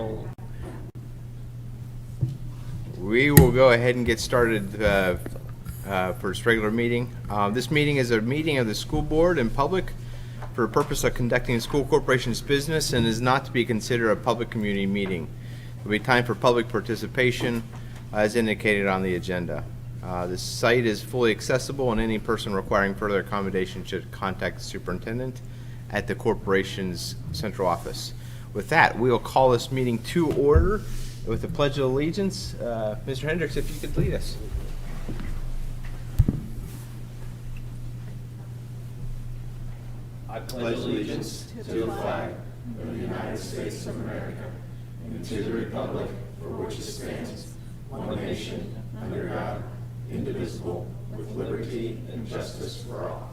roll. We will go ahead and get started for this regular meeting. This meeting is a meeting of the school board in public for the purpose of conducting the school corporation's business and is not to be considered a public community meeting. There will be time for public participation as indicated on the agenda. This site is fully accessible, and any person requiring further accommodation should contact the superintendent at the corporation's central office. With that, we will call this meeting to order with the Pledge of Allegiance. Mr. Hendricks, if you could lead us. I pledge allegiance to the flag of the United States of America and to the republic for which it stands, one nation, under God, indivisible, with liberty and justice for all.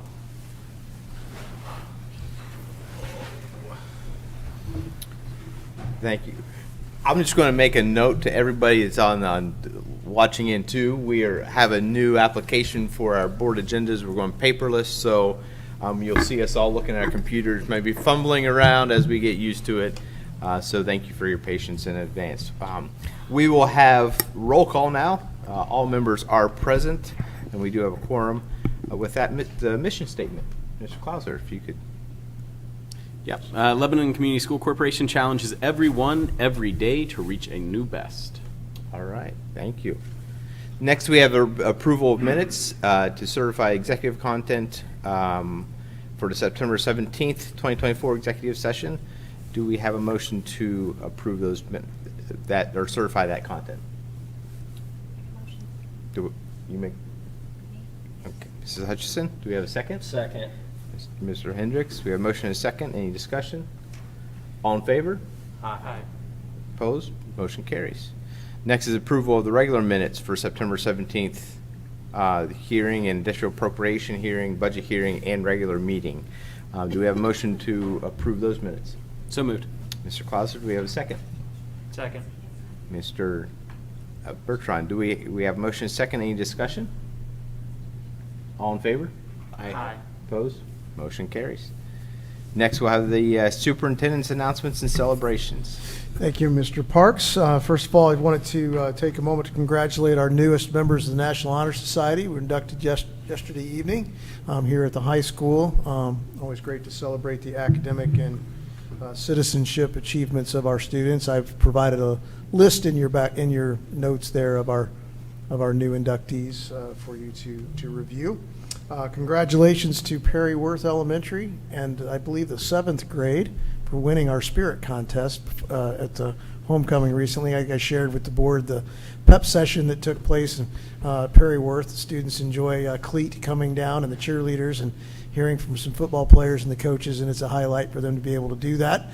Thank you. I'm just going to make a note to everybody that's on watching in too. We have a new application for our board agendas. We're going paperless, so you'll see us all looking at our computers, maybe fumbling around as we get used to it. So thank you for your patience in advance. We will have roll call now. All members are present, and we do have a quorum. With that, the mission statement. Mr. Clauser, if you could. Yep. Lebanon Community School Corporation challenges everyone every day to reach a new best. All right, thank you. Next, we have approval of minutes to certify executive content for the September 17th, 2024 executive session. Do we have a motion to approve those that or certify that content? Motion. Do you make? Okay, Mrs. Hutchison, do we have a second? Second. Mr. Hendricks, we have a motion and a second. Any discussion? All in favor? Aye. Opposed? Motion carries. Next is approval of the regular minutes for September 17th hearing and additional appropriation hearing, budget hearing, and regular meeting. Do we have a motion to approve those minutes? So moved. Mr. Clauser, do we have a second? Second. Mr. Bertrand, do we have a motion and a second? Any discussion? All in favor? Aye. Opposed? Motion carries. Next, we'll have the superintendent's announcements and celebrations. Thank you, Mr. Parks. First of all, I wanted to take a moment to congratulate our newest members of the National Honor Society. We were inducted yesterday evening here at the high school. Always great to celebrate the academic and citizenship achievements of our students. I've provided a list in your notes there of our new inductees for you to review. Congratulations to Perry Worth Elementary and I believe the 7th grade for winning our spirit contest at the homecoming recently. I shared with the board the pep session that took place in Perry Worth. The students enjoy cleat coming down and the cheerleaders and hearing from some football players and the coaches, and it's a highlight for them to be able to do that.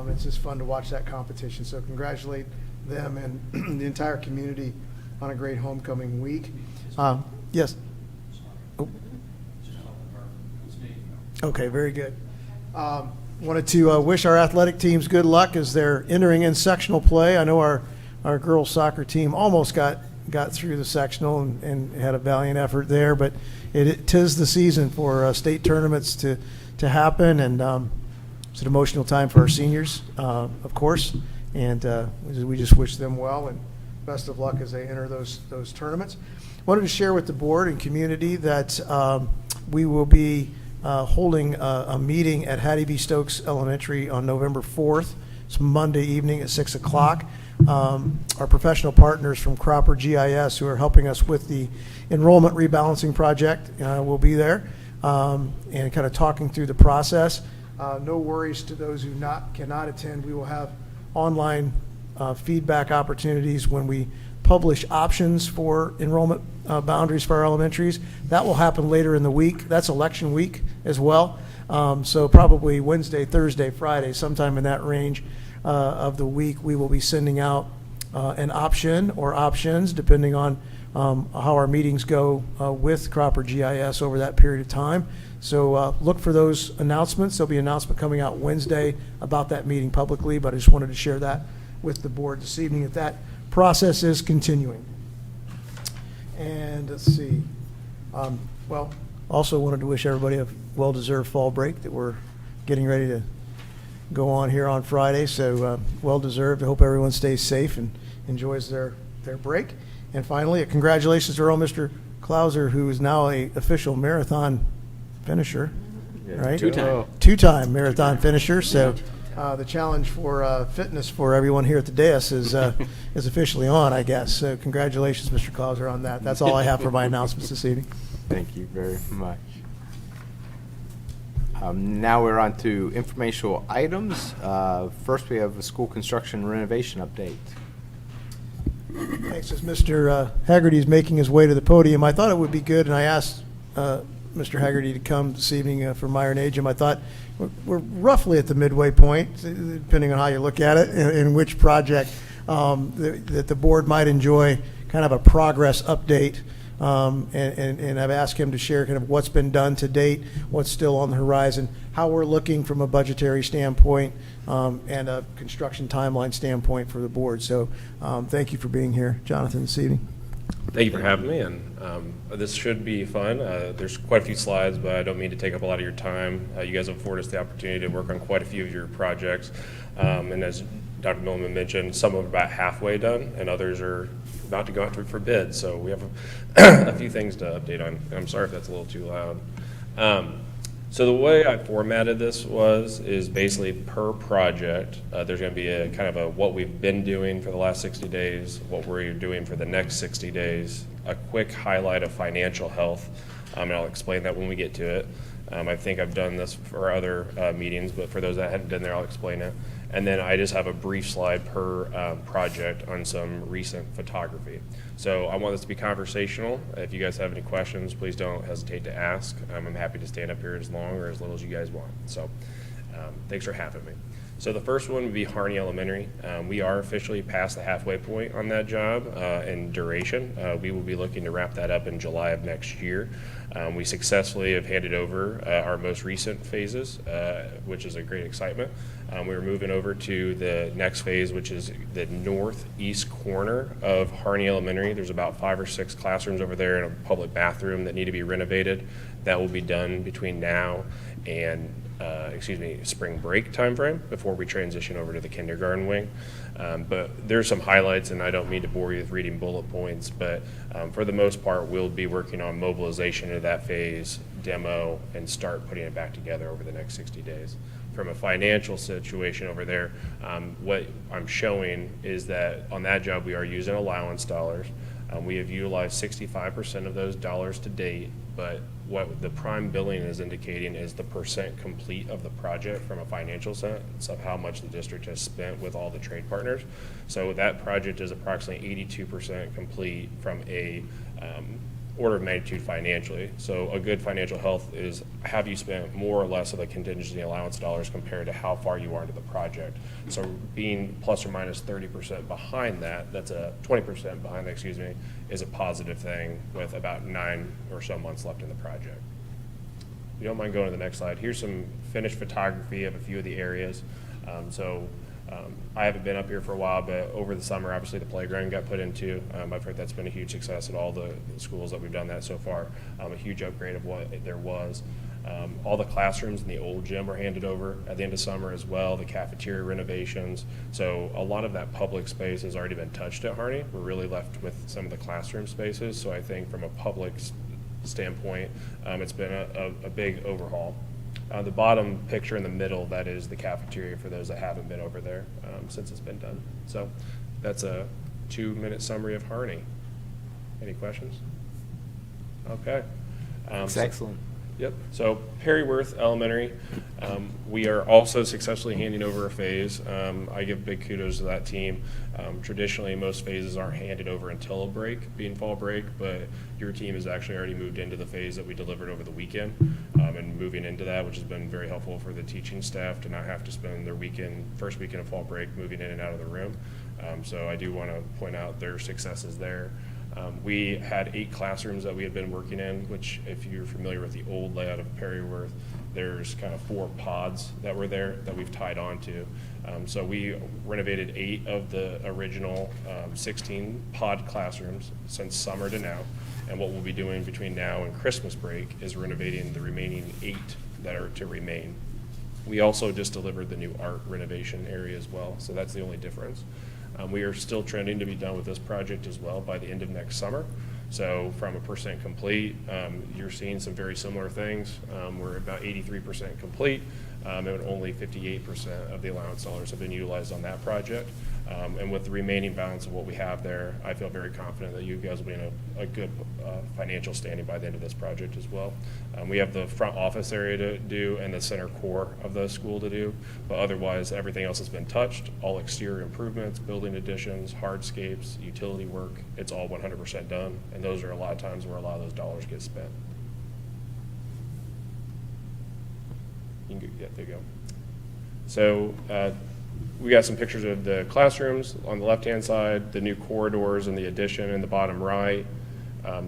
It's just fun to watch that competition. So congratulate them and the entire community on a great homecoming week. Yes. Oh. Okay, very good. Wanted to wish our athletic teams good luck as they're entering in sectional play. I know our girls soccer team almost got through the sectional and had a valiant effort there, but it tis the season for state tournaments to happen, and it's an emotional time for our seniors, of course, and we just wish them well and best of luck as they enter those tournaments. Wanted to share with the board and community that we will be holding a meeting at Hattie B. Stokes Elementary on November 4th. It's Monday evening at 6 o'clock. Our professional partners from Cropper GIS, who are helping us with the enrollment rebalancing project, will be there and kind of talking through the process. No worries to those who cannot attend. We will have online feedback opportunities when we publish options for enrollment boundaries for our elementaries. That will happen later in the week. That's election week as well. So probably Wednesday, Thursday, Friday, sometime in that range of the week, we will be sending out an option or options, depending on how our meetings go with Cropper GIS over that period of time. So look for those announcements. There'll be an announcement coming out Wednesday about that meeting publicly, but I just wanted to share that with the board this evening that process is continuing. And let's see. Also wanted to wish everybody a well-deserved fall break, that we're getting ready to go on here on Friday, so well-deserved. I hope everyone stays safe and enjoys their break. And finally, congratulations to Earl, Mr. Klauser, who is now a official marathon finisher, right? Two-time marathon finisher. So the challenge for fitness for everyone here at the dais is officially on, I guess. So congratulations, Mr. Klauser, on that. That's all I have for my announcements this evening. Thank you very much. Now we're on to informational items. First, we have a school construction renovation update. Thanks. As Mr. Haggerty is making his way to the podium, I thought it would be good, and I asked Mr. Haggerty to come this evening for Meyer and Agim. I thought we're roughly at the midway point, depending on how you look at it, in which project that the board might enjoy kind of a progress update. And I've asked him to share kind of what's been done to date, what's still on the horizon, how we're looking from a budgetary standpoint, and a construction timeline standpoint for the board. So thank you for being here, Jonathan, this evening. Thank you for having me, and this should be fun. There's quite a few slides, but I don't mean to take up a lot of your time. You guys have afforded us the opportunity to work on quite a few of your projects, and as Dr. Millman mentioned, some are about halfway done, and others are about to go out for bid. So we have a few things to update on. I'm sorry if that's a little too loud. So the way I formatted this is basically per project. There's going to be a kind of a what we've been doing for the last 60 days, what we're doing for the next 60 days, a quick highlight of financial health, and I'll explain that when we get to it. I think I've done this for other meetings, but for those that hadn't been there, I'll explain it. And then I just have a brief slide per project on some recent photography. So I want this to be conversational. If you guys have any questions, please don't hesitate to ask. I'm happy to stand up here as long or as little as you guys want. So thanks for having me. So the first one would be Harney Elementary. We are officially past the halfway point on that job in duration. We will be looking to wrap that up in July of next year. We successfully have handed over our most recent phases, which is a great excitement. We're moving over to the next phase, which is the northeast corner of Harney Elementary. There's about 5 or 6 classrooms over there and a public bathroom that need to be renovated. That will be done between now and spring break timeframe before we transition over to the kindergarten wing. But there's some highlights, and I don't mean to bore you with reading bullet points, but for the most part, we'll be working on mobilization of that phase, demo, and start putting it back together over the next 60 days. From a financial situation over there, what I'm showing is that on that job, we are using allowance dollars. We have utilized 65% of those dollars to date, but what the prime billing is indicating is the percent complete of the project from a financial sense of how much the district has spent with all the trade partners. So that project is approximately 82% complete from a order of magnitude financially. So a good financial health is, have you spent more or less of the contingency allowance dollars compared to how far you are into the project? So being plus or minus 30% behind that, that's a 20% behind that, excuse me, is a positive thing with about 9 or so months left in the project. If you don't mind going to the next slide, here's some finished photography of a few of the areas. I haven't been up here for a while, but over the summer, obviously the playground got put into. I've heard that's been a huge success at all the schools that we've done that so far. A huge upgrade of what there was. All the classrooms in the old gym were handed over at the end of summer as well, the cafeteria renovations. So a lot of that public space has already been touched at Harney. We're really left with some of the classroom spaces. So I think from a public standpoint, it's been a big overhaul. The bottom picture in the middle, that is the cafeteria for those that haven't been over there since it's been done. So that's a 2-minute summary of Harney. Any questions? Okay. It's excellent. Yep. So Perryworth Elementary, we are also successfully handing over a phase. I give big kudos to that team. Traditionally, most phases aren't handed over until a break, being fall break, but your team has actually already moved into the phase that we delivered over the weekend, and moving into that, which has been very helpful for the teaching staff to not have to spend their first weekend of fall break moving in and out of the room. So I do want to point out their successes there. We had 8 classrooms that we had been working in, which if you're familiar with the old layout of Perryworth, there's kind of 4 pods that were there that we've tied on to. So we renovated 8 of the original 16 pod classrooms since summer to now. And what we'll be doing between now and Christmas break is renovating the remaining 8 that are to remain. We also just delivered the new art renovation area as well, so that's the only difference. We are still trending to be done with this project as well by the end of next summer. So from a percent complete, you're seeing some very similar things. We're about 83% complete, and only 58% of the allowance dollars have been utilized on that project. And with the remaining balance of what we have there, I feel very confident that you guys will be in a good financial standing by the end of this project as well. We have the front office area to do and the center core of the school to do, but otherwise everything else has been touched. All exterior improvements, building additions, hardscapes, utility work, it's all 100% done, and those are a lot of times where a lot of those dollars get spent. You can go, yeah, there you go. So we got some pictures of the classrooms on the left-hand side, the new corridors and the addition in the bottom right.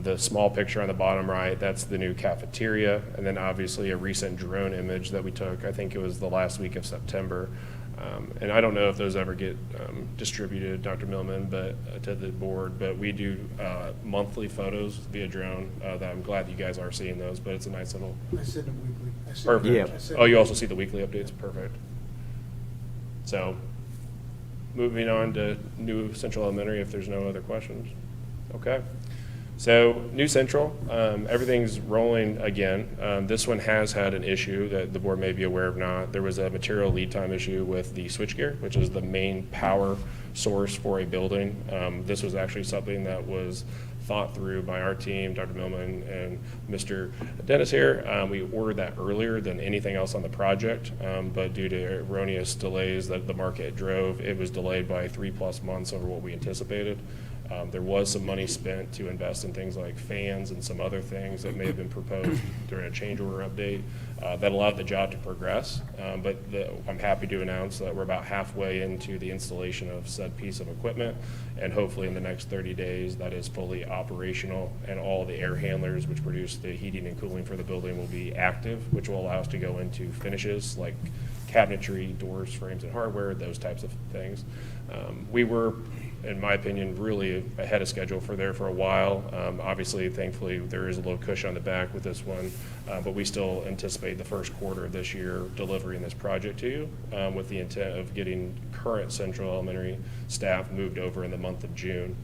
The small picture on the bottom right, that's the new cafeteria, and then obviously a recent drone image that we took, I think it was the last week of September. And I don't know if those ever get distributed, Dr. Millman, but to the board, but we do monthly photos via drone that I'm glad you guys are seeing those, but it's a nice little, I send them weekly. perfect. Yeah. Oh, you also see the weekly updates, perfect. So, moving on to New Central Elementary, if there's no other questions. Okay. So, New Central, everything's rolling again. This one has had an issue that the board may be aware of not. There was a material lead time issue with the switchgear, which is the main power source for a building. This was actually something that was thought through by our team, Dr. Millman and Mr. Dennis here. We ordered that earlier than anything else on the project, but due to erroneous delays that the market drove, it was delayed by 3+ months over what we anticipated. There was some money spent to invest in things like fans and some other things that may have been proposed during a change order update that allowed the job to progress. But I'm happy to announce that we're about halfway into the installation of said piece of equipment, and hopefully in the next 30 days that is fully operational, and all the air handlers which produce the heating and cooling for the building will be active, which will allow us to go into finishes like cabinetry, doors, frames, and hardware, those types of things. We were, in my opinion, really ahead of schedule for a while. Obviously, thankfully, there is a little cushion on the back with this one, but we still anticipate the first quarter of this year delivering this project to you with the intent of getting current Central Elementary staff moved over in the month of June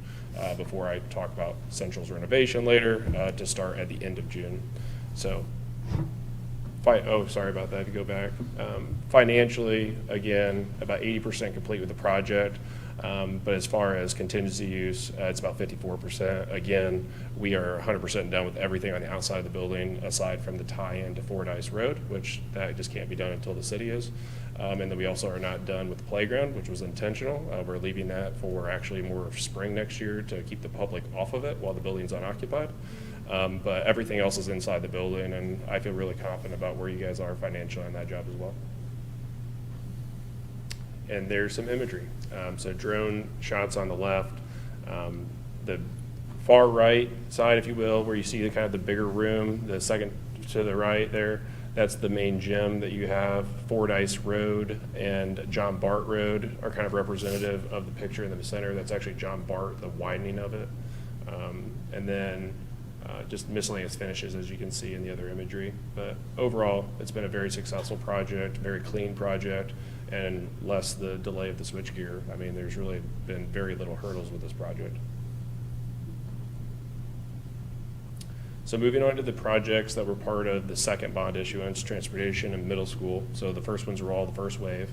before I talk about Central's renovation later to start at the end of June. So, oh, sorry about that, to go back. Financially, again, about 80% complete with the project. But as far as contingency use, it's about 54%. Again, we are 100% done with everything on the outside of the building, aside from the tie-in to Fordyce Road, which that just can't be done until the city is. And then we also are not done with the playground, which was intentional. We're leaving that for actually more of spring next year to keep the public off of it while the building's unoccupied. But everything else is inside the building, and I feel really confident about where you guys are financially on that job as well. And there's some imagery. So drone shots on the left. The far right side, if you will, where you see the kind of the bigger room, the second to the right there, that's the main gym that you have. Fordyce Road and John Bart Road are kind of representative of the picture in the center. That's actually John Bart, the widening of it. And then just miscellaneous finishes, as you can see in the other imagery. But overall, it's been a very successful project, very clean project, and less the delay of the switchgear. I mean, there's really been very little hurdles with this project. So moving on to the projects that were part of the second bond issuance, transportation and middle school. So the first ones were all the first wave.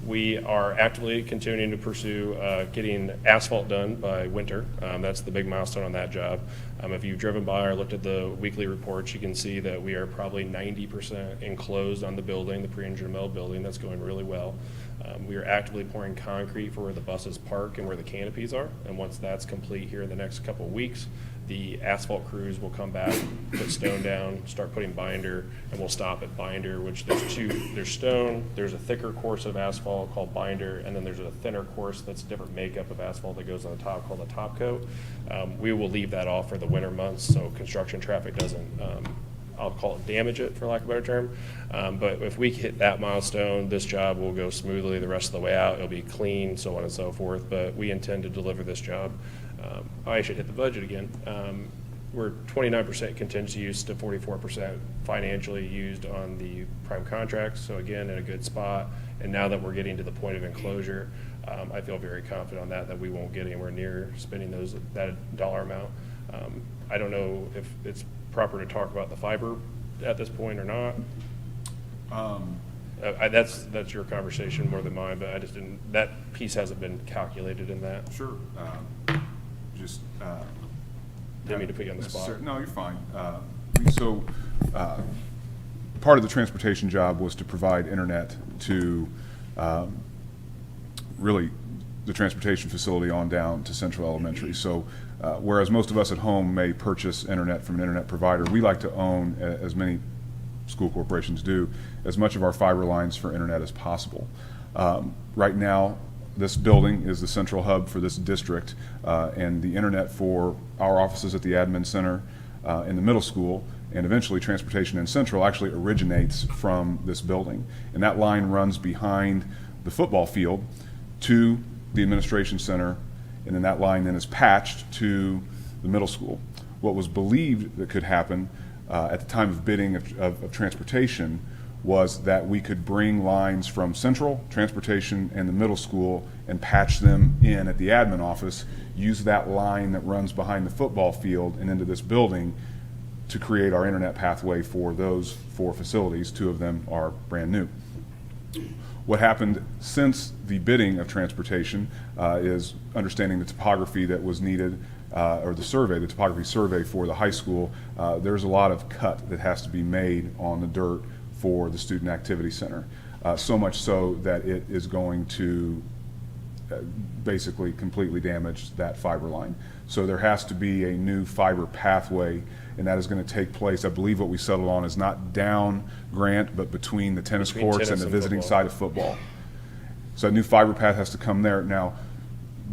We are actively continuing to pursue getting asphalt done by winter. That's the big milestone on that job. If you've driven by or looked at the weekly reports, you can see that we are probably 90% enclosed on the building, the pre-engineered metal building. That's going really well. We are actively pouring concrete for where the buses park and where the canopies are. And once that's complete here in the next couple of weeks, the asphalt crews will come back, put stone down, start putting binder, and we'll stop at binder, which there's stone, there's a thicker course of asphalt called binder, and then there's a thinner course that's a different makeup of asphalt that goes on the top called the top coat. We will leave that off for the winter months so construction traffic doesn't, I'll call it damage it, for lack of a better term. But if we hit that milestone, this job will go smoothly the rest of the way out. It'll be clean, so on and so forth. But we intend to deliver this job. I should hit the budget again. we're 29% contingency use to 44% financially used on the prime contracts. So again, in a good spot. And now that we're getting to the point of enclosure, I feel very confident on that we won't get anywhere near spending that dollar amount. I don't know if it's proper to talk about the fiber at this point or not. That's your conversation more than mine, but I just didn't, that piece hasn't been calculated in that. Sure. Just. Didn't mean to put you on the spot. No, you're fine. So, part of the transportation job was to provide internet to really the transportation facility on down to Central Elementary. So, whereas most of us at home may purchase internet from an internet provider, we like to own, as many school corporations do, as much of our fiber lines for internet as possible. Right now, this building is the central hub for this district, and the internet for our offices at the admin center in the middle school, and eventually transportation in Central, actually originates from this building. And that line runs behind the football field to the administration center, and then that line then is patched to the middle school. What was believed that could happen at the time of bidding of transportation was that we could bring lines from Central, Transportation, and the middle school and patch them in at the admin office, use that line that runs behind the football field and into this building to create our internet pathway for those 4 facilities. 2 of them are brand new. What happened since the bidding of transportation is understanding the topography that was needed, or the topography survey for the high school. There's a lot of cut that has to be made on the dirt for the Student Activity Center. So much so that it is going to basically completely damage that fiber line. So there has to be a new fiber pathway, and that is going to take place. I believe what we settled on is not down Grant, but between the tennis courts and the visiting side of football. So a new fiber path has to come there. Now,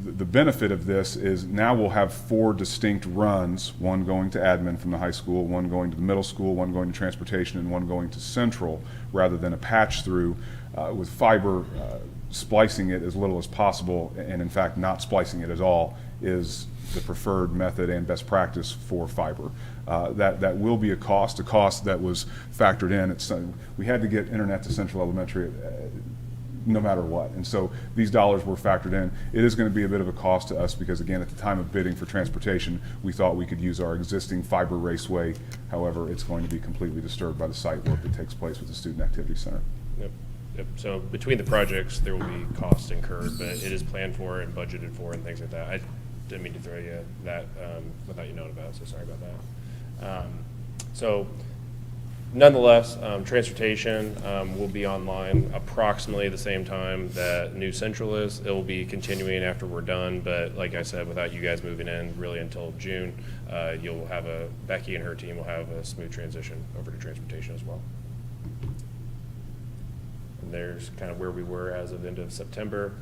the benefit of this is now we'll have 4 distinct runs, one going to admin from the high school, one going to the middle school, one going to transportation, and one going to Central, rather than a patch through with fiber. Splicing it as little as possible, and in fact not splicing it at all, is the preferred method and best practice for fiber. That will be a cost that was factored in. We had to get internet to Central Elementary no matter what, and so these dollars were factored in. It is going to be a bit of a cost to us because, again, at the time of bidding for transportation, we thought we could use our existing fiber raceway. However, it's going to be completely disturbed by the site work that takes place with the Student Activity Center. Yep. So between the projects, there will be costs incurred, but it is planned for and budgeted for and things like that. I didn't mean to throw you that without you knowing about it, so sorry about that. So nonetheless, transportation will be online approximately the same time that New Central is. It will be continuing after we're done, but like I said, without you guys moving in really until June, you'll have Becky and her team will have a smooth transition over to transportation as well. There's kind of where we were as of end of September.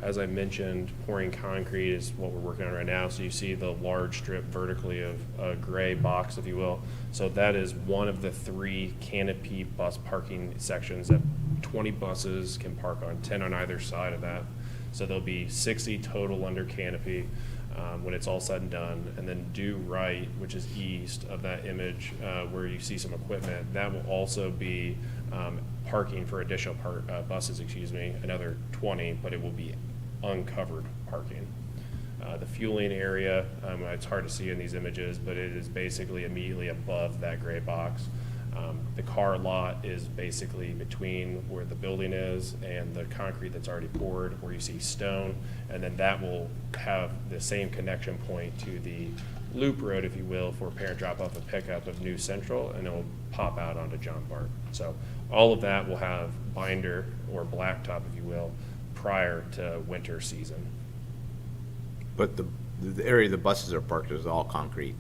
As I mentioned, pouring concrete is what we're working on right now. So you see the large strip vertically of a gray box, if you will. So that is one of the 3 canopy bus parking sections that 20 buses can park on, 10 on either side of that. So there'll be 60 total under canopy when it's all said and done. And then due right, which is east of that image where you see some equipment, that will also be parking for additional buses, another 20, but it will be uncovered parking. The fueling area, it's hard to see in these images, but it is basically immediately above that gray box. The car lot is basically between where the building is and the concrete that's already poured, where you see stone, and then that will have the same connection point to the loop road, if you will, for parent drop-off and pickup of New Central, and it will pop out onto John Bart. So all of that will have binder or blacktop, if you will, prior to winter season. But the area the buses are parked is all concrete.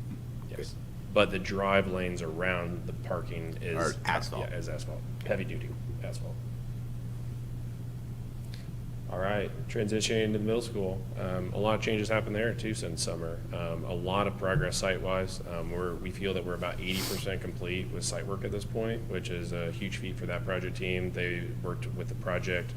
Yes. But the drive lanes around the parking is Are asphalt. Yeah, is asphalt, heavy duty asphalt. All right, transitioning to middle school. A lot of changes happened there too since summer. A lot of progress site-wise. We feel that we're about 80% complete with site work at this point, which is a huge feat for that project team. They worked with the project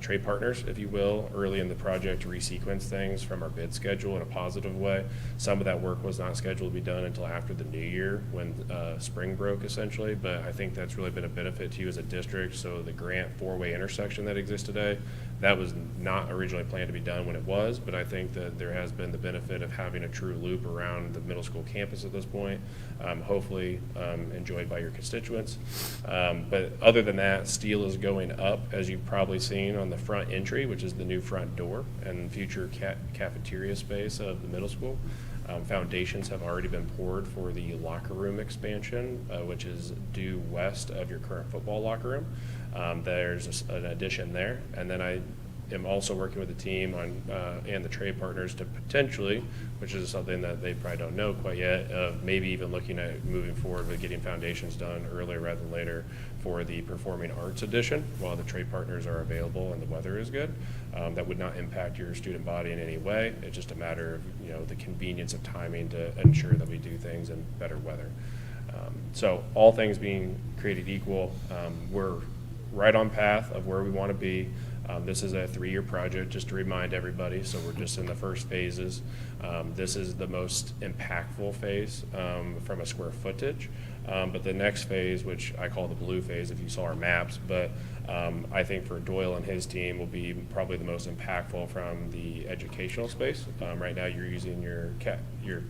trade partners, if you will, early in the project to resequence things from our bid schedule in a positive way. Some of that work was not scheduled to be done until after the new year when spring broke essentially, but I think that's really been a benefit to you as a district. So the Grant four-way intersection that exists today, that was not originally planned to be done when it was, but I think that there has been the benefit of having a true loop around the middle school campus at this point, hopefully enjoyed by your constituents. But other than that, steel is going up, as you've probably seen on the front entry, which is the new front door and future cafeteria space of the middle school. Foundations have already been poured for the locker room expansion, which is due west of your current football locker room. There's an addition there. And then I am also working with the team on and the trade partners to potentially, which is something that they probably don't know quite yet, of maybe even looking at moving forward with getting foundations done earlier rather than later for the performing arts edition while the trade partners are available and the weather is good. That would not impact your student body in any way. It's just a matter of the convenience of timing to ensure that we do things in better weather. So all things being created equal, we're right on path of where we want to be. This is a 3-year project, just to remind everybody, so we're just in the first phases. This is the most impactful phase from a square footage, but the next phase, which I call the blue phase if you saw our maps, but I think for Doyle and his team will be probably the most impactful from the educational space. Right now you're using your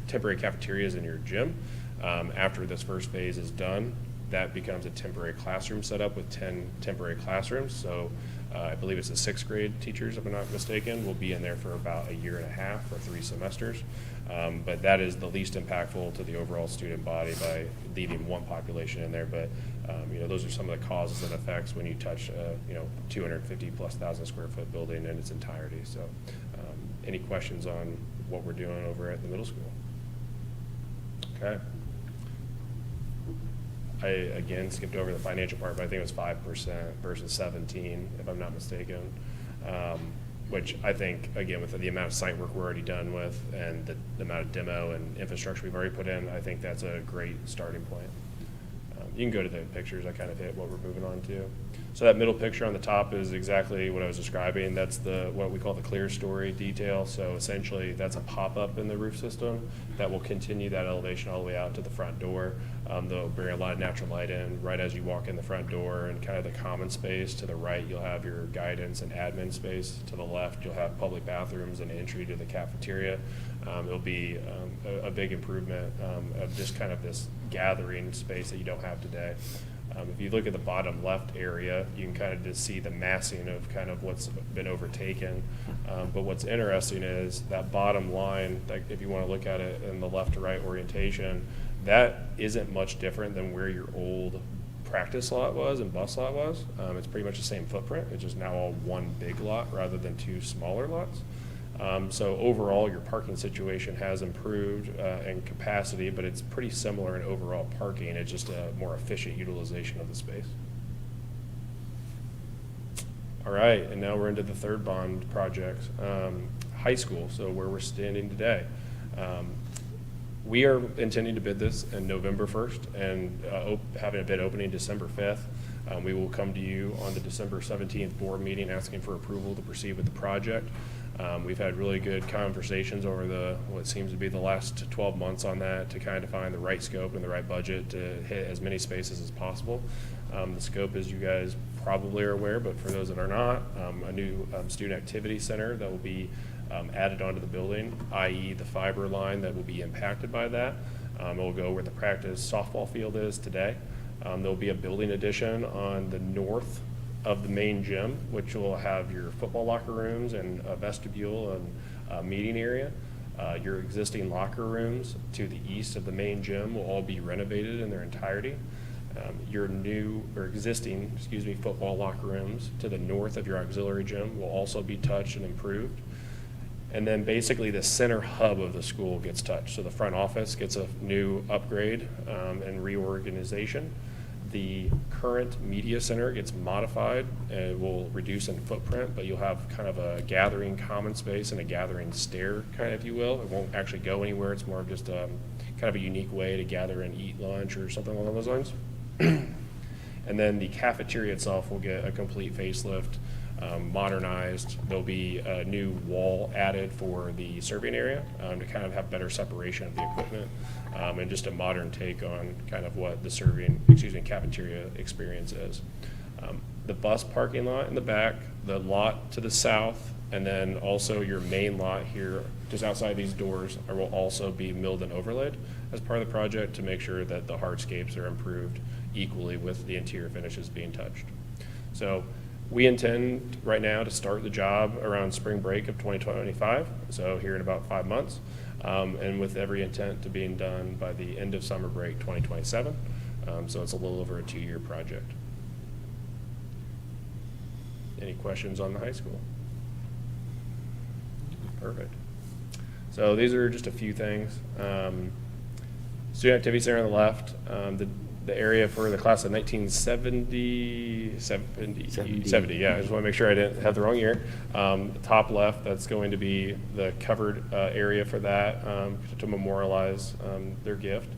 temporary cafeterias in your gym. After this first phase is done, that becomes a temporary classroom setup with 10 temporary classrooms. So I believe it's the 6th grade teachers, if I'm not mistaken, will be in there for about 1.5 years or 3 semesters. But that is the least impactful to the overall student body by leaving one population in there. But those are some of the causes and effects when you touch 250,000+ square foot building in its entirety. So any questions on what we're doing over at the middle school? Okay. I, again, skipped over the financial part, but I think it was 5% versus 17, if I'm not mistaken, which I think, again, with the amount of site work we're already done with and the amount of demo and infrastructure we've already put in, I think that's a great starting point. You can go to the pictures. I kind of hit what we're moving on to. So that middle picture on the top is exactly what I was describing. That's what we call the clear story detail. So essentially that's a pop-up in the roof system that will continue that elevation all the way out to the front door. They'll bring a lot of natural light in right as you walk in the front door, and kind of the common space to the right, you'll have your guidance and admin space. To the left, you'll have public bathrooms and entry to the cafeteria. It'll be a big improvement of just kind of this gathering space that you don't have today. If you look at the bottom left area, you can kind of just see the massing of kind of what's been overtaken. But what's interesting is that bottom line, like if you want to look at it in the left to right orientation, that isn't much different than where your old practice lot was and bus lot was. It's pretty much the same footprint. It's just now all one big lot rather than 2 smaller lots. So overall, your parking situation has improved in capacity, but it's pretty similar in overall parking. It's just a more efficient utilization of the space. All right, and now we're into the third bond project, high school, so where we're standing today. We are intending to bid this in November 1st and having a bid opening December 5th. We will come to you on the December 17th board meeting asking for approval to proceed with the project. We've had really good conversations over what seems to be the last 12 months on that to kind of find the right scope and the right budget to hit as many spaces as possible. The scope, as you guys probably are aware, but for those that are not, a new student activity center that will be added onto the building, i.e. the fiber line that will be impacted by that. It will go where the practice softball field is today. There'll be a building addition on the north of the main gym, which will have your football locker rooms and a vestibule and a meeting area. Your existing locker rooms to the east of the main gym will all be renovated in their entirety. Your existing football locker rooms to the north of your auxiliary gym will also be touched and improved. And then basically the center hub of the school gets touched. So the front office gets a new upgrade and reorganization. The current media center gets modified and it will reduce in footprint, but you'll have kind of a gathering common space and a gathering stair, kind of, if you will. It won't actually go anywhere. It's more of just kind of a unique way to gather and eat lunch or something along those lines. And then the cafeteria itself will get a complete facelift, modernized. There'll be a new wall added for the serving area to kind of have better separation of the equipment, and just a modern take on kind of what the cafeteria experience is. The bus parking lot in the back, the lot to the south, and then also your main lot here, just outside these doors, will also be milled and overlaid as part of the project to make sure that the hardscapes are improved equally with the interior finishes being touched. So we intend right now to start the job around spring break of 2025, so here in about 5 months, and with every intent to being done by the end of summer break 2027. So it's a little over a 2-year project. Any questions on the high school? Perfect. So these are just a few things. Student Activity Center on the left, the area for the class of 1970, yeah, I just want to make sure I didn't have the wrong year. Top left, that's going to be the covered area for that, to memorialize their gift.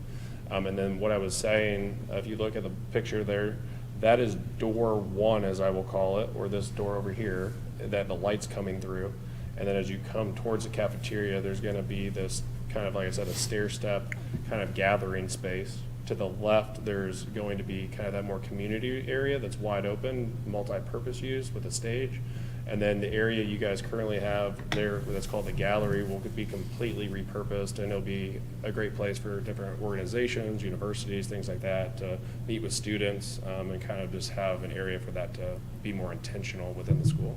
And then what I was saying, if you look at the picture there, that is door 1, as I will call it, or this door over here, that the light's coming through. And then as you come towards the cafeteria, there's going to be this kind of, like I said, a stair step kind of gathering space. To the left, there's going to be kind of that more community area that's wide open, multi-purpose use with a stage. And then the area you guys currently have there, that's called the gallery, will be completely repurposed, and it'll be a great place for different organizations, universities, things like that, to meet with students, and kind of just have an area for that to be more intentional within the school.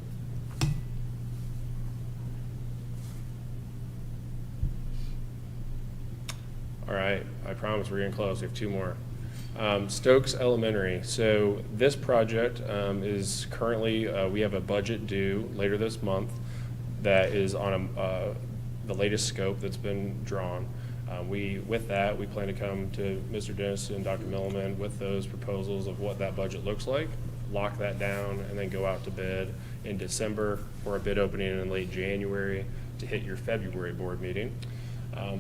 All right, I promise we're getting close. We have 2 more. Stokes Elementary. So this project is currently, we have a budget due later this month that is on the latest scope that's been drawn. With that, we plan to come to Mr. Dennis and Dr. Milliman with those proposals of what that budget looks like, lock that down, and then go out to bid in December for a bid opening in late January to hit your February board meeting.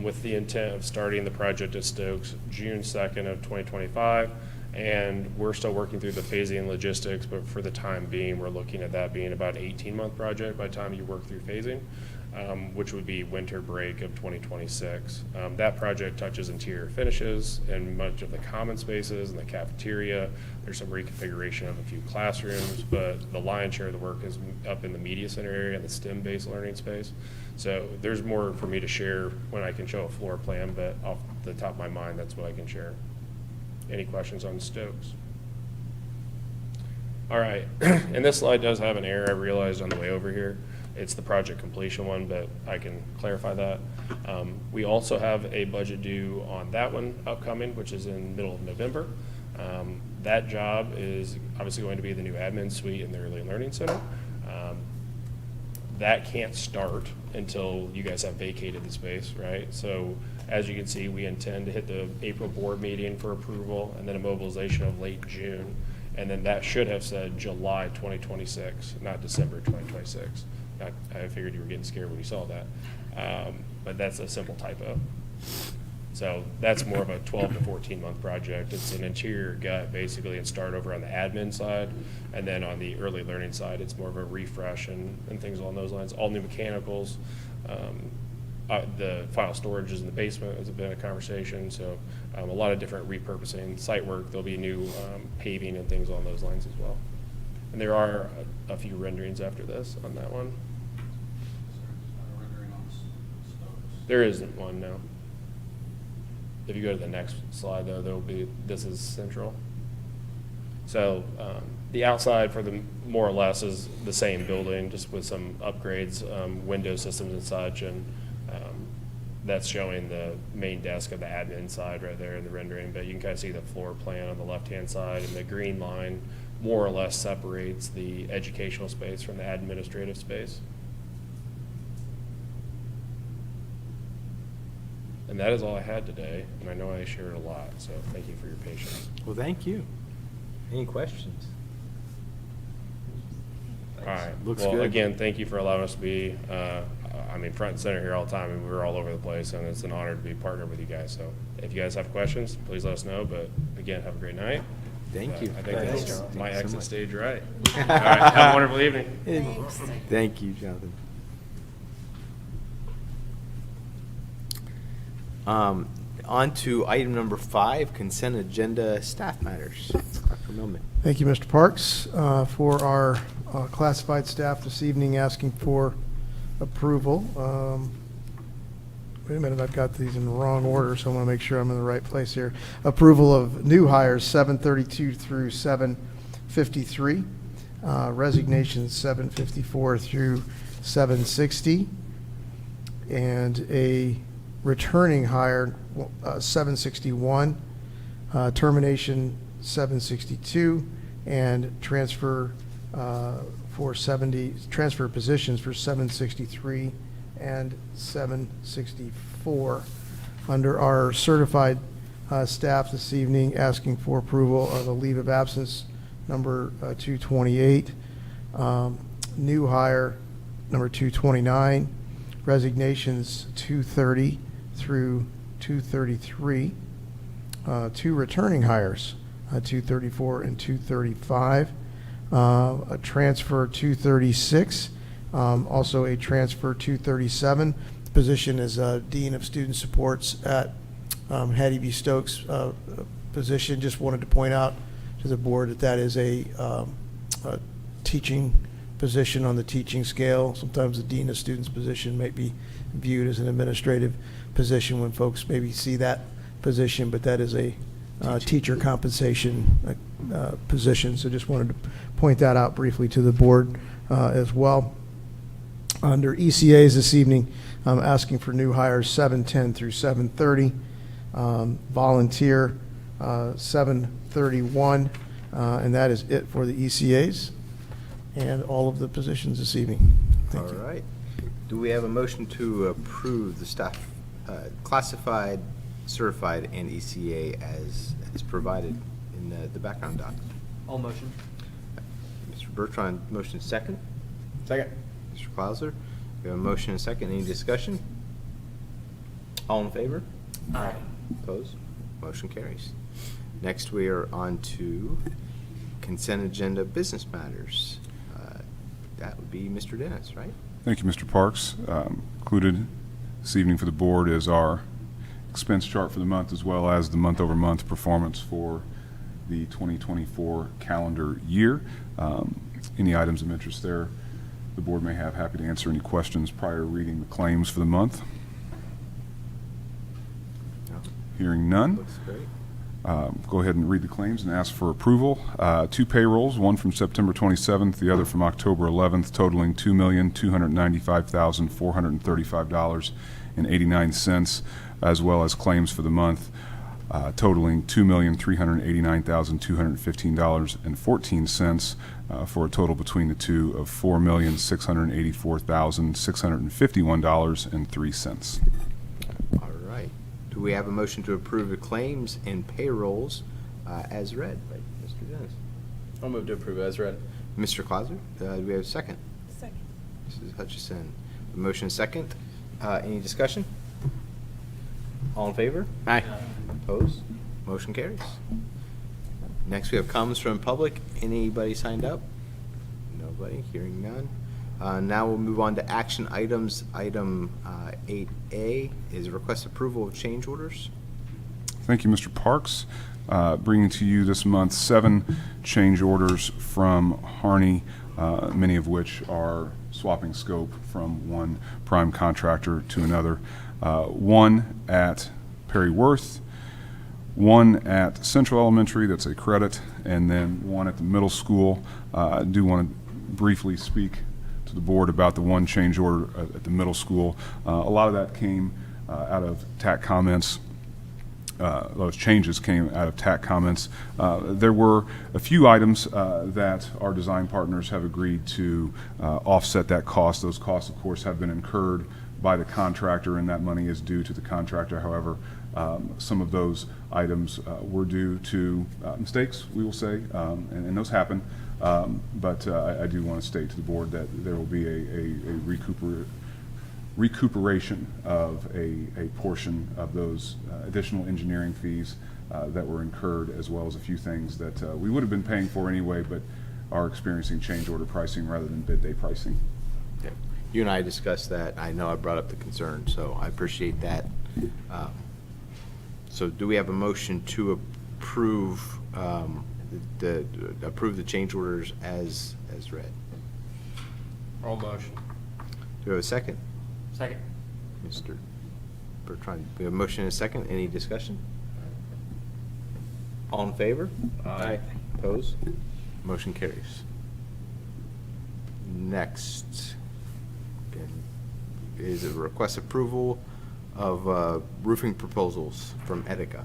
With the intent of starting the project at Stokes June 2nd of 2025. And we're still working through the phasing and logistics, but for the time being, we're looking at that being about an 18-month project by the time you work through phasing, which would be winter break of 2026. That project touches interior finishes and much of the common spaces and the cafeteria. There's some reconfiguration of a few classrooms, but the lion's share of the work is up in the media center area and the STEM-based learning space. So there's more for me to share when I can show a floor plan, but off the top of my mind, that's what I can share. Any questions on Stokes? All right, and this slide does have an error I realized on the way over here. It's the project completion one, but I can clarify that. We also have a budget due on that one upcoming, which is in middle of November. That job is obviously going to be the new admin suite in the Early Learning Center. That can't start until you guys have vacated the space, right? So as you can see, we intend to hit the April board meeting for approval and then a mobilization of late June. And then that should have said July 2026, not December 2026. I figured you were getting scared when you saw that. But that's a simple typo. So that's more of a 12 to 14 month project. It's an interior gut basically and start over on the admin side. And then on the early learning side, it's more of a refresh and things along those lines. All new mechanicals. The file storage is in the basement has been a conversation. So a lot of different repurposing site work. There'll be new paving and things along those lines as well. And there are a few renderings after this on that one. There isn't one, no. If you go to the next slide, though, there will be, this is central. So the outside for the more or less is the same building, just with some upgrades, window systems and such, and that's showing the main desk of the admin side right there in the rendering. But you can kind of see the floor plan on the left-hand side, and the green line more or less separates the educational space from the administrative space. And that is all I had today, and I know I shared a lot, so thank you for your patience. Well, thank you. Any questions? All right. Looks Well, good. again, thank you for allowing us to be, front and center here all the time, and we're all over the place, and it's an honor to be partnered with you guys. So if you guys have questions, please let us know. But again, have a great night. Thank you. I think Thanks. that's Thank my you so exit much. stage right. All right. Have a wonderful evening. Thanks. Thank you, Jonathan. On to item number 5, consent agenda staff matters. Dr. Millman. Thank you, Mr. Parks, for our classified staff this evening asking for approval. Wait a minute, I've got these in the wrong order, so I want to make sure I'm in the right place here. Approval of new hires, 732 through 753. Resignations, 754 through 760. And a returning hire, 761. Termination, 762. And transfer transfer positions for 763 and 764. Under our certified staff this evening, asking for approval of a leave of absence number 228, new hire number 229, resignations 230 through 233, two returning hires, 234 and 235, a transfer 236, also a transfer 237. The position is Dean of Student Supports at Hattie B. Stokes position. Just wanted to point out to the board that that is a teaching position on the teaching scale. Sometimes the Dean of Students position might be viewed as an administrative position when folks maybe see that position, but that is a teacher compensation position. So just wanted to point that out briefly to the board as well. Under ECAs this evening, I'm asking for new hires 710 through 730, volunteer 731, and that is it for the ECAs and all of the positions this evening. Thank you. All right. Do we have a motion to approve the staff classified, certified, and ECA as provided in the background doc? All motion. Mr. Bertrand, motion second. Second. Mr. Klausler, we have a motion and a second. Any discussion? All in favor? Aye. Opposed? Motion carries. Next, we are on to consent agenda business matters. That would be Mr. Dennis, right? Thank you, Mr. Parks. Included this evening for the board is our expense chart for the month, as well as the month-over-month performance for the 2024 calendar year. Any items of interest there the board may have, happy to answer any questions prior to reading the claims for the month. No. Hearing none. Looks great. Go ahead and read the claims and ask for approval. Two payrolls, one from September 27th, the other from October 11th, totaling $2,295,435.89, as well as claims for the month totaling $2,389,215.14, for a total between the two of $4,684,651.03. All right. Do we have a motion to approve the claims and payrolls as read by Mr. Dennis? I'll move to approve as read. Mr. Clauser, do we have a second? Second. Mrs. Hutchison, a motion second. Any discussion? All in favor? Aye. Opposed? Motion carries. Next, we have comments from public. Anybody signed up? Nobody. Hearing none. Now we'll move on to action items. Item 8A is request approval of change orders. Thank you, Mr. Parks. Bringing to you this month 7 change orders from Harney, many of which are swapping scope from one prime contractor to another. One at Perry Worth, one at Central Elementary, that's a credit, and then one at the middle school. I do want to briefly speak to the board about the one change order at the middle school. A lot of that came out of TAC comments those changes came out of TAC comments. There were a few items that our design partners have agreed to offset that cost. Those costs, of course, have been incurred by the contractor, and that money is due to the contractor. However, some of those items were due to mistakes, we will say, and those happen. But I do want to state to the board that there will be a recuperation of a portion of those additional engineering fees that were incurred, as well as a few things that we would have been paying for anyway, but are experiencing change order pricing rather than bid day pricing. Yeah. You and I discussed that. I know I brought up the concern, so I appreciate that. So do we have a motion to approve the change orders as read? All motion. Do we have a second? Second. Mr. Bertrand, we have a motion and a second. Any discussion? All in favor? Aye. Opposed? Motion carries. Next is a request approval of roofing proposals from Etica.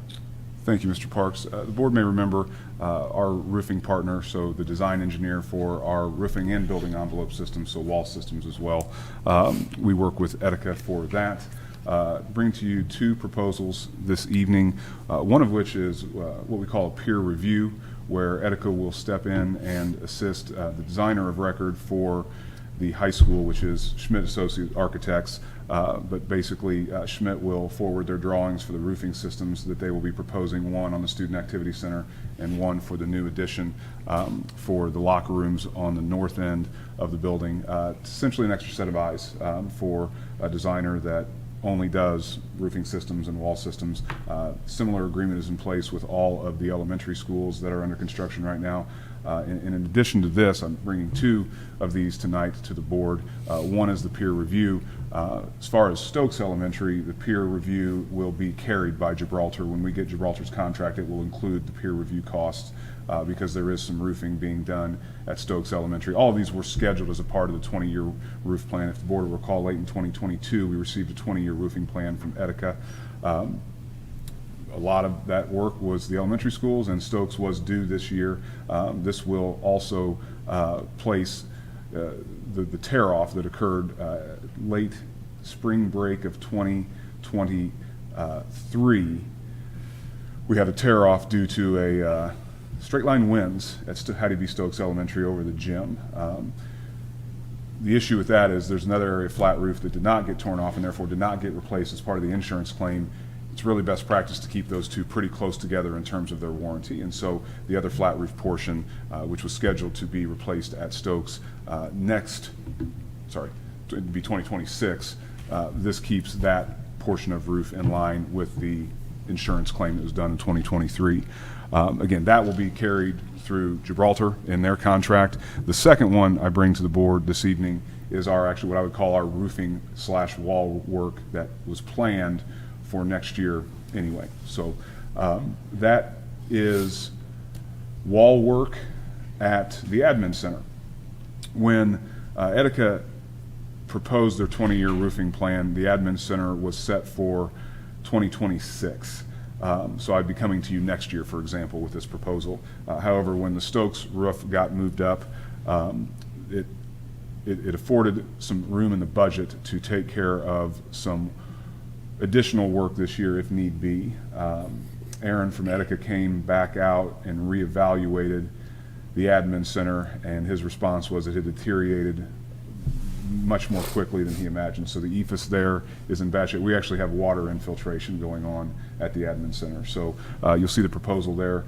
Thank you, Mr. Parks. The board may remember our roofing partner, so the design engineer for our roofing and building envelope systems, so wall systems as well. We work with Etica for that. Bring to you two proposals this evening, one of which is what we call a peer review, where Etica will step in and assist the designer of record for the high school, which is Schmidt Associates Architects. But basically, Schmidt will forward their drawings for the roofing systems that they will be proposing, one on the Student Activity Center and one for the new addition for the locker rooms on the north end of the building. Essentially an extra set of eyes for a designer that only does roofing systems and wall systems. Similar agreement is in place with all of the elementary schools that are under construction right now. And in addition to this, I'm bringing two of these tonight to the board. One is the peer review. As far as Stokes Elementary, the peer review will be carried by Gibraltar. When we get Gibraltar's contract, it will include the peer review costs because there is some roofing being done at Stokes Elementary. All of these were scheduled as a part of the 20-year roof plan. If the board will recall, late in 2022, we received a 20-year roofing plan from Etica. A lot of that work was the elementary schools, and Stokes was due this year. This will also place the tear-off that occurred late spring break of 2023. We had a tear-off due to a straight-line winds at Hattie B. Stokes Elementary over the gym. The issue with that is there's another area of flat roof that did not get torn off and therefore did not get replaced as part of the insurance claim. It's really best practice to keep those two pretty close together in terms of their warranty. And so the other flat roof portion, which was scheduled to be replaced at Stokes it'd be 2026, this keeps that portion of roof in line with the insurance claim that was done in 2023. Again, that will be carried through Gibraltar in their contract. The second one I bring to the board this evening is actually what I would call our roofing / wall work that was planned for next year anyway. So that is wall work at the admin center. When Etica proposed their 20-year roofing plan, the admin center was set for 2026. So I'd be coming to you next year, for example, with this proposal. However, when the Stokes roof got moved up, it afforded some room in the budget to take care of some additional work this year if need be. Aaron from Etica came back out and reevaluated the admin center, and his response was it had deteriorated much more quickly than he imagined. So the EFS there is in bad shape. We actually have water infiltration going on at the admin center. So you'll see the proposal there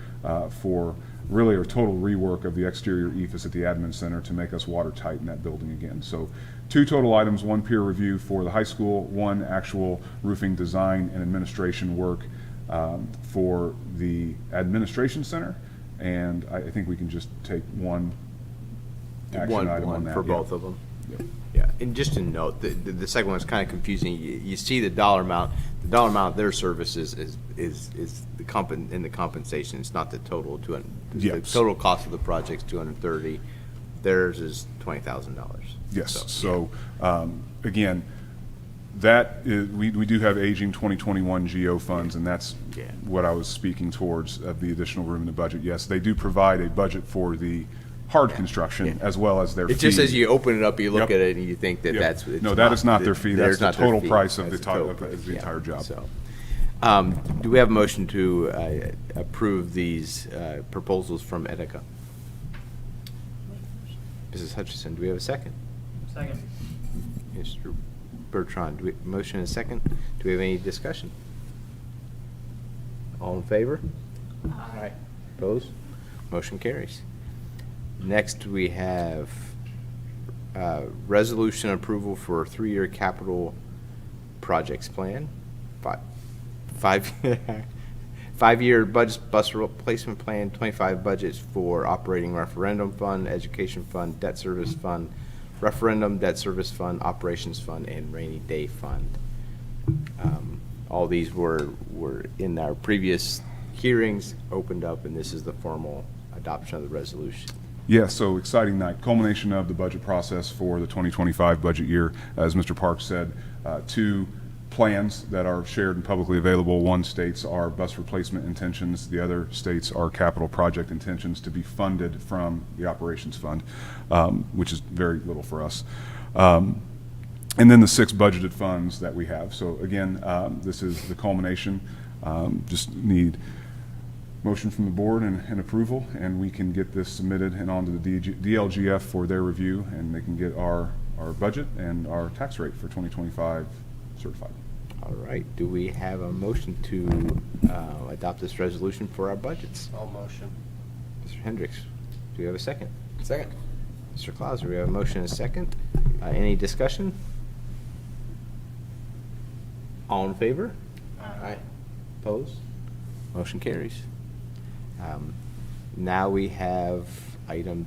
for really a total rework of the exterior EFS at the admin center to make us watertight in that building again. So two total items, one peer review for the high school, one actual roofing design and administration work for the administration center. And I think we can just take one action item on that. For Yeah. both of them. Yep. Yeah, and just to note, the second one is kind of confusing. You see the dollar amount. The dollar amount of their services is in the compensation. It's not the total. The Yes. total cost of the project's $230. Theirs is $20,000. Yes, so again, That is, we do have aging 2021 GO funds, and that's Yeah. what I was speaking towards, of the additional room in the budget. Yes, they do provide a budget for the hard construction as well as their fee. It just as you open it up, you look Yep. at it and you think that Yep. that's. it's No, that is not their fee. That's there's the not their total fee. price of That's the total of the price, yeah. entire job. So, do we have a motion to approve these proposals from Etica? Mrs. Hutchison, do we have a second? Second. Mr. Bertrand, motion and a second. Do we have any discussion? All in favor? Aye. Opposed? Motion carries. Next, we have resolution approval for 3-year capital projects plan. Five-year budget, bus replacement plan, 25 budgets for operating referendum fund, education fund, debt service fund, referendum, debt service fund, operations fund, and rainy day fund. All these were in our previous hearings, opened up, and this is the formal adoption of the resolution. Yeah, so exciting night. Culmination of the budget process for the 2025 budget year. As Mr. Parks said, 2 plans that are shared and publicly available. One states our bus replacement intentions. The other states our capital project intentions to be funded from the operations fund, which is very little for us. And then the 6 budgeted funds that we have. So again, this is the culmination. Just need motion from the board and approval, and we can get this submitted and onto the DLGF for their review, and they can get our budget and our tax rate for 2025 certified. All right, do we have a motion to adopt this resolution for our budgets? All motion. Mr. Hendricks, do we have a second? Second. Mr. Clauser, we have a motion and a second. Any discussion? All in favor? Aye. Opposed? Motion carries. Now we have item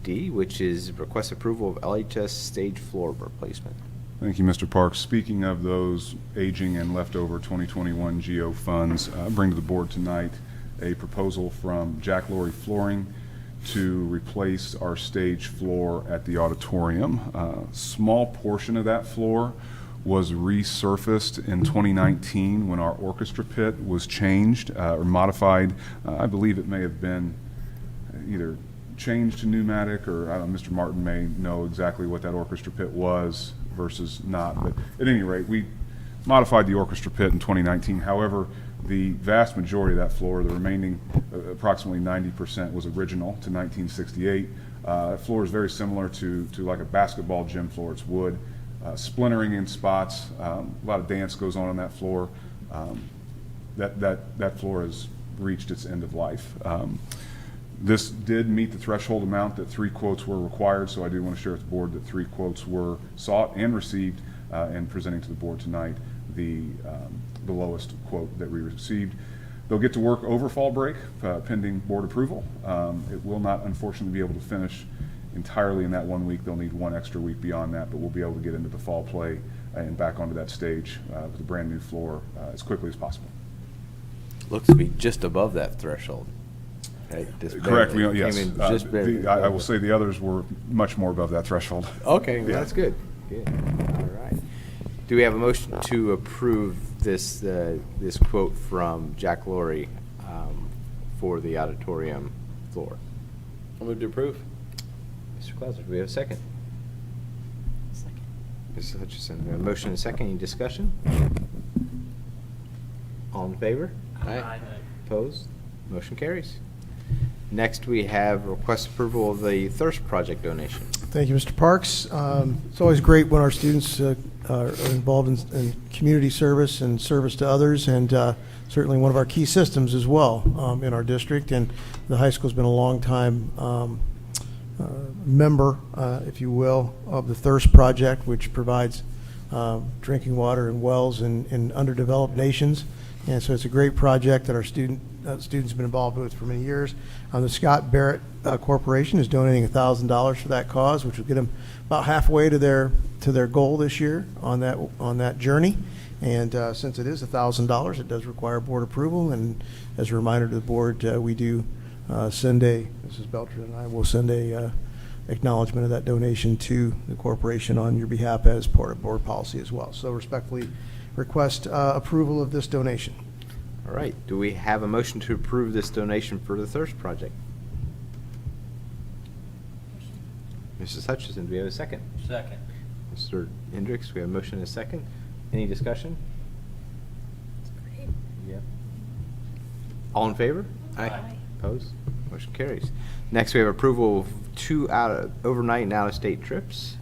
D, which is request approval of LHS stage floor replacement. Thank you, Mr. Parks. Speaking of those aging and leftover 2021 GO funds, I bring to the board tonight a proposal from Jack Laurie Flooring to replace our stage floor at the auditorium. Small portion of that floor was resurfaced in 2019 when our orchestra pit was changed or modified. I believe it may have been either changed to pneumatic, or I don't know, Mr. Martin may know exactly what that orchestra pit was versus not. But at any rate, we modified the orchestra pit in 2019. However, the vast majority of that floor, the remaining approximately 90%, was original to 1968. That floor is very similar to like a basketball gym floor. It's wood, splintering in spots. A lot of dance goes on that floor. That floor has reached its end of life. This did meet the threshold amount that 3 quotes were required, so I do want to share with the board that 3 quotes were sought and received, and presenting to the board tonight the lowest quote that we received. They'll get to work over fall break, pending board approval. It will not, unfortunately, be able to finish entirely in that 1 week. They'll need 1 extra week beyond that, but we'll be able to get into the fall play and back onto that stage with a brand new floor as quickly as possible. Looks to be just above that threshold. Right, just Correct, barely. yes. Came in just barely. I will say the others were much more above that threshold. Okay, well, Yeah. that's good. Good. All right. Do we have a motion to approve this this quote from Jack Laurie for the auditorium floor? I'll move to approve. Mr. Clauser, do we have a second? Second. Mrs. Hutchison, we have a motion and a second. Any discussion? All in favor? Aye. Opposed? Motion carries. Next, we have request approval of the Thirst Project donation. Thank you, Mr. Parks. It's always great when our students are involved in community service and service to others, and certainly one of our key systems as well in our district. And the high school's been a long time member, if you will, of the Thirst Project, which provides drinking water and wells in underdeveloped nations. And so it's a great project that our students have been involved with for many years. The Scott Barrett Corporation is donating $1,000 for that cause, which will get them about halfway to their goal this year on that journey. And since it is $1,000, it does require board approval. And as a reminder to the board, we do Mrs. Beltran and I will send a acknowledgement of that donation to the corporation on your behalf as part of board policy as well. So respectfully request approval of this donation. All right, do we have a motion to approve this donation for the Thirst Project? Mrs. Hutchison, do we have a second? Second. Mr. Hendricks, we have a motion and a second. Any discussion? Yeah. All in favor? Aye. Opposed? Motion carries. Next, we have approval of 2 overnight and out-of-state trips.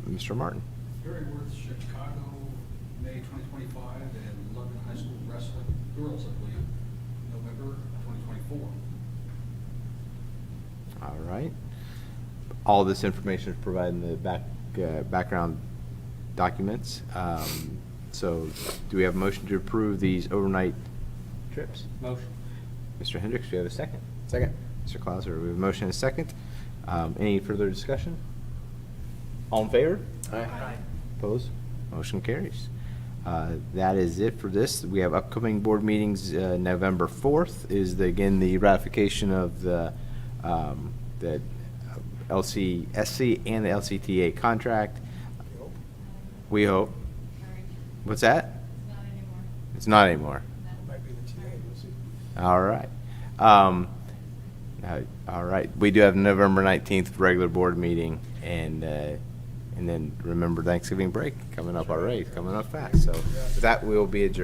Mr. Martin. Berryworth, Chicago, May 2025, and London High School Wrestling Girls, I believe, November 2024. All right. All this information is provided in the background documents. So do we have a motion to approve these overnight trips? Motion. Mr. Hendricks, do you have a second? Second. Mr. Clauser, we have a motion and a second. Any further discussion? All in favor? Aye. Opposed? Motion carries. That is it for this. We have upcoming board meetings. November 4th is, again, the ratification of the LCSC and the LCTA contract. We hope. What's that? It's not anymore. All right. All right. We do have November 19th regular board meeting, and then remember Thanksgiving break coming up already, coming up fast. So with that, we'll be adjourned.